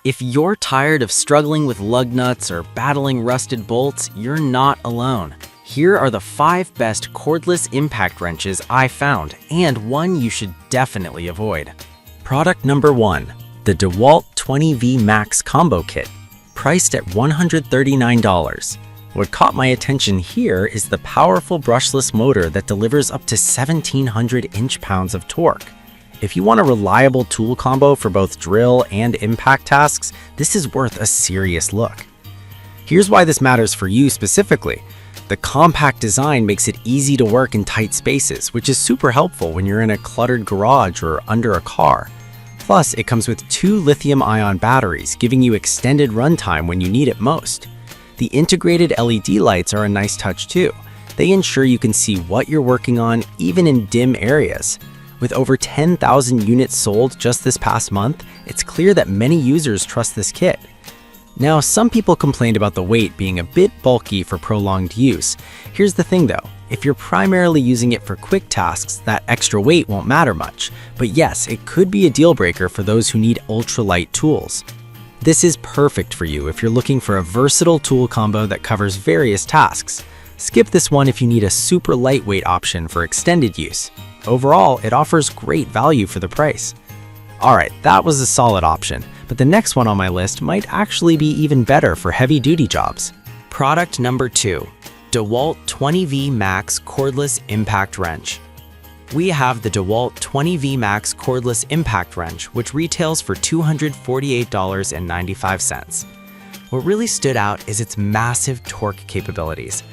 If you're tired of struggling with lug nuts or battling rusted bolts, you're not alone. Here are the 5 best cordless impact wrenches I found, and one you should definitely avoid. Product number 1, the DeWalt 20V Max Combo Kit, priced at $139. What caught my attention here is the powerful brushless motor that delivers up to 1,700 inch-pounds of torque. If you want a reliable tool combo for both drill and impact tasks, this is worth a serious look. Here's why this matters for you specifically. The compact design makes it easy to work in tight spaces, which is super helpful when you're in a cluttered garage or under a car. Plus, it comes with 2 lithium-ion batteries, giving you extended runtime when you need it most. The integrated LED lights are a nice touch too. They ensure you can see what you're working on even in dim areas. With over 10,000 units sold just this past month, it's clear that many users trust this kit. Now, some people complained about the weight being a bit bulky for prolonged use. Here's the thing though, if you're primarily using it for quick tasks, that extra weight won't matter much. But yes, it could be a deal breaker for those who need ultralight tools. This is perfect for you if you're looking for a versatile tool combo that covers various tasks. Skip this one if you need a super lightweight option for extended use. Overall, it offers great value for the price. Alright, that was a solid option, but the next one on my list might actually be even better for heavy-duty jobs. Product number 2, DeWalt 20V Max Cordless Impact Wrench. We have the DeWalt 20V Max Cordless Impact Wrench, which retails for $248.95. What really stood out is its massive torque capabilities.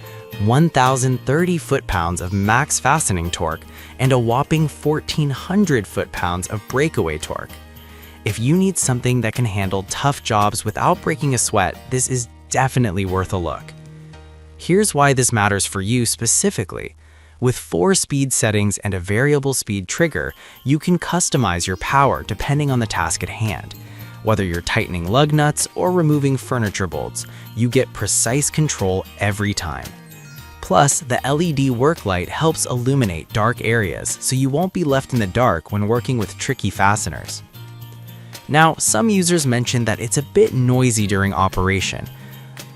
1,030 foot-pounds of max fastening torque and a whopping 1,400 foot-pounds of breakaway torque. If you need something that can handle tough jobs without breaking a sweat, this is definitely worth a look. Here's why this matters for you specifically. With 4 speed settings and a variable speed trigger, you can customize your power depending on the task at hand. Whether you're tightening lug nuts or removing furniture bolts, you get precise control every time. Plus, the LED work light helps illuminate dark areas, so you won't be left in the dark when working with tricky fasteners. Now, some users mentioned that it's a bit noisy during operation.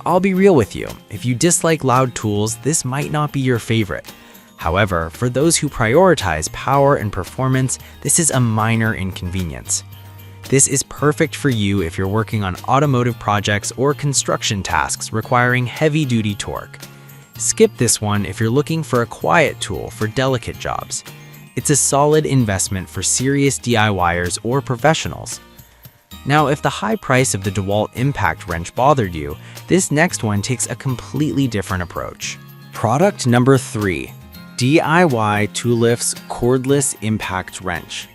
I'll be real with you, if you dislike loud tools, this might not be your favorite. However, for those who prioritize power and performance, this is a minor inconvenience. This is perfect for you if you're working on automotive projects or construction tasks requiring heavy-duty torque. Skip this one if you're looking for a quiet tool for delicate jobs. It's a solid investment for serious DIYers or professionals. Now, if the high price of the DeWalt Impact Wrench bothered you, this next one takes a completely different approach. Product number 3, DIY Toolifts Cordless Impact Wrench.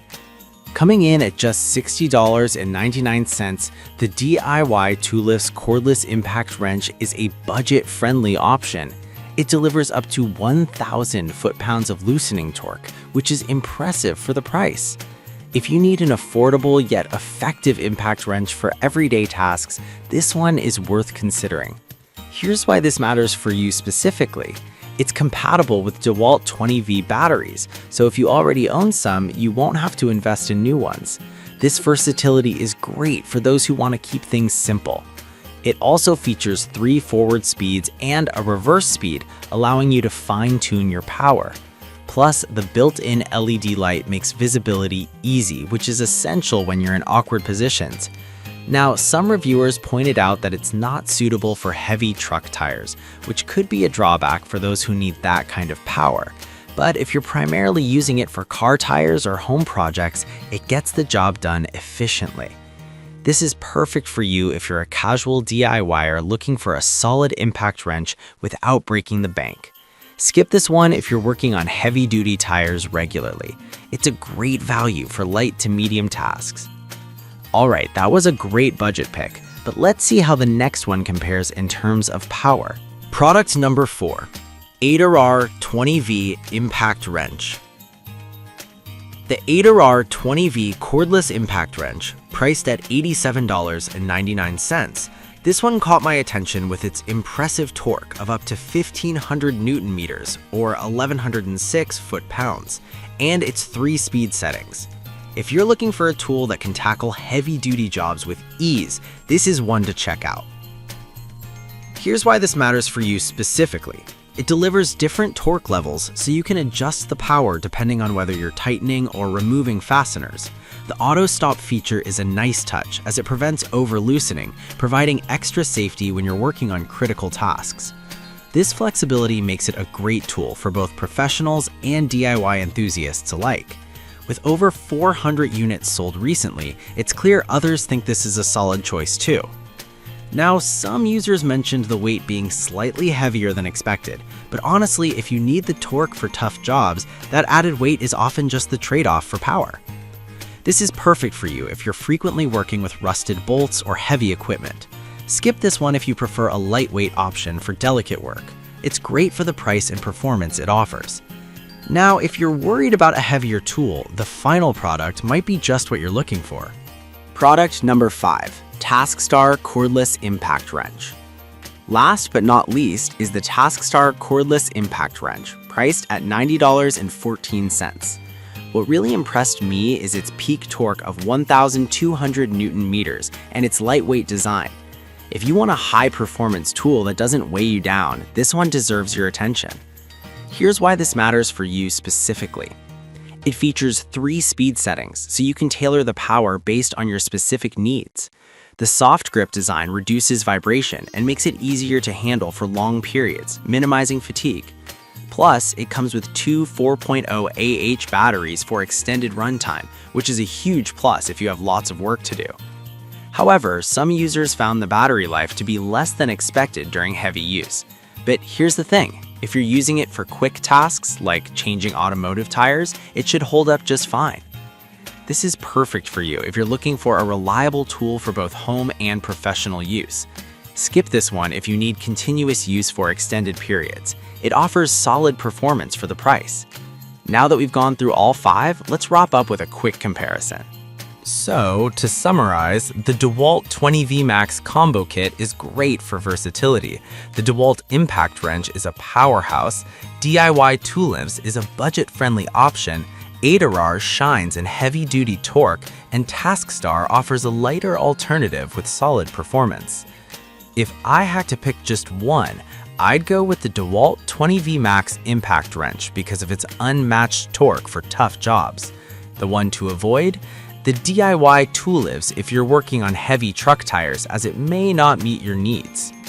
Coming in at just $60.99, the DIY Toolifts Cordless Impact Wrench is a budget-friendly option. It delivers up to 1,000 foot-pounds of loosening torque, which is impressive for the price. If you need an affordable yet effective impact wrench for everyday tasks, this one is worth considering. Here's why this matters for you specifically. It's compatible with DeWalt 20V batteries, so if you already own some, you won't have to invest in new ones. This versatility is great for those who want to keep things simple. It also features 3 forward speeds and a reverse speed, allowing you to fine-tune your power. Plus, the built-in LED light makes visibility easy, which is essential when you're in awkward positions. Now, some reviewers pointed out that it's not suitable for heavy truck tires, which could be a drawback for those who need that kind of power. But if you're primarily using it for car tires or home projects, it gets the job done efficiently. This is perfect for you if you're a casual DIYer looking for a solid impact wrench without breaking the bank. Skip this one if you're working on heavy-duty tires regularly. It's a great value for light to medium tasks. Alright, that was a great budget pick, but let's see how the next one compares in terms of power. Product number 4, AIDER 20V Impact Wrench. The AIDER 20V Cordless Impact Wrench, priced at $87.99. This one caught my attention with its impressive torque of up to 1,500 Newton meters, or 1,106 foot-pounds, and its 3 speed settings. If you're looking for a tool that can tackle heavy-duty jobs with ease, this is one to check out. Here's why this matters for you specifically. It delivers different torque levels so you can adjust the power depending on whether you're tightening or removing fasteners. The auto stop feature is a nice touch as it prevents over-loosening, providing extra safety when you're working on critical tasks. This flexibility makes it a great tool for both professionals and DIY enthusiasts alike. With over 400 units sold recently, it's clear others think this is a solid choice too. Now, some users mentioned the weight being slightly heavier than expected, but honestly, if you need the torque for tough jobs, that added weight is often just the trade-off for power. This is perfect for you if you're frequently working with rusted bolts or heavy equipment. Skip this one if you prefer a lightweight option for delicate work. It's great for the price and performance it offers. Now, if you're worried about a heavier tool, the final product might be just what you're looking for. Product number 5. TaskStar Cordless Impact Wrench. Last but not least is the TaskStar Cordless Impact Wrench, priced at $90.14. What really impressed me is its peak torque of 1,200 Newton meters and its lightweight design. If you want a high-performance tool that doesn't weigh you down, this one deserves your attention. Here's why this matters for you specifically. It features 3 speed settings, so you can tailor the power based on your specific needs. The soft grip design reduces vibration and makes it easier to handle for long periods, minimizing fatigue. Plus, it comes with 2 4.0 AH batteries for extended runtime, which is a huge plus if you have lots of work to do. However, some users found the battery life to be less than expected during heavy use. But here's the thing, if you're using it for quick tasks like changing automotive tires, it should hold up just fine. This is perfect for you if you're looking for a reliable tool for both home and professional use. Skip this one if you need continuous use for extended periods. It offers solid performance for the price. Now that we've gone through all 5, let's wrap up with a quick comparison. So, to summarize, the dewalt 20V Max Combo Kit is great for versatility. The dewalt Impact Wrench is a powerhouse. DIY Toolims is a budget-friendly option. Adarar shines in heavy-duty torque, and TaskStar offers a lighter alternative with solid performance. If I had to pick just one, I'd go with the dewalt 20V Max Impact Wrench because of its unmatched torque for tough jobs. The one to avoid? The DIY Toolims if you're working on heavy truck tires, as it may not meet your needs.